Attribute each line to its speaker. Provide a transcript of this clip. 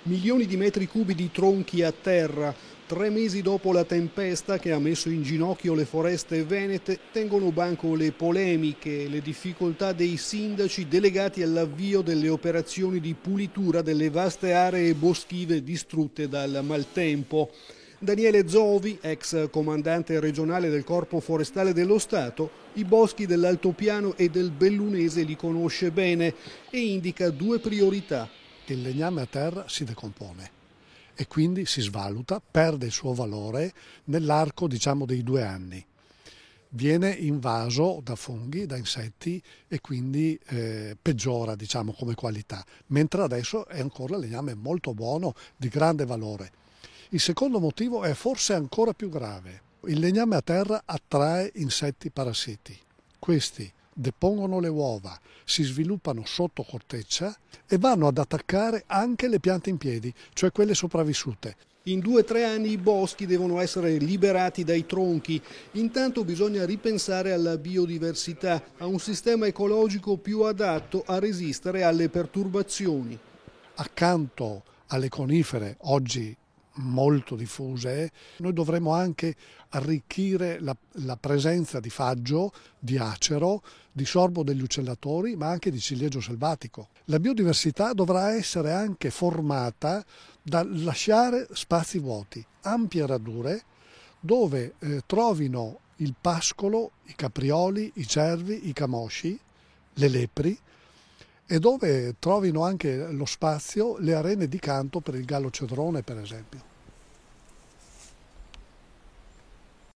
Speaker 1: Milioni di metri cubi di tronchi a terra, 3 mesi dopo la tempesta che ha messo in ginocchio le foreste venete, tengono banco le polemiche e le difficoltà dei sindaci delegati all'avvio delle operazioni di pulitura delle vaste aree boschive distrutte dal maltempo. Daniele Zovi, ex comandante regionale del Corpo Forestale dello Stato, i boschi dell'Altopiano e del Bellunese li conosce bene e indica due priorità.
Speaker 2: Il legname a terra si decompone e quindi si svaluta, perde il suo valore nell'arco dei 2 anni. Viene invaso da funghi, da insetti e quindi peggiora come qualità, mentre adesso è ancora legname molto buono, di grande valore. Il secondo motivo è forse ancora più grave. Il legname a terra attrae insetti parassiti. Questi depongono le uova, si sviluppano sotto corteccia e vanno ad attaccare anche le piante in piedi, cioè quelle sopravvissute.
Speaker 1: In 2 o 3 anni i boschi devono essere liberati dai tronchi. Intanto bisogna ripensare alla biodiversità, a un sistema ecologico più adatto a resistere alle perturbazioni.
Speaker 2: Accanto alle conifere, oggi molto diffuse, noi dovremo anche arricchire la presenza di faggio, di acero, di sorbo degli uccellatori, ma anche di ciliegio selvatico. La biodiversità dovrà essere anche formata da lasciare spazi vuoti, ampie radure, dove trovino il pascolo i caprioli, i cervi, i camosci, le lepri, e dove trovino anche lo spazio le arene di canto per il gallo cedrone, per esempio.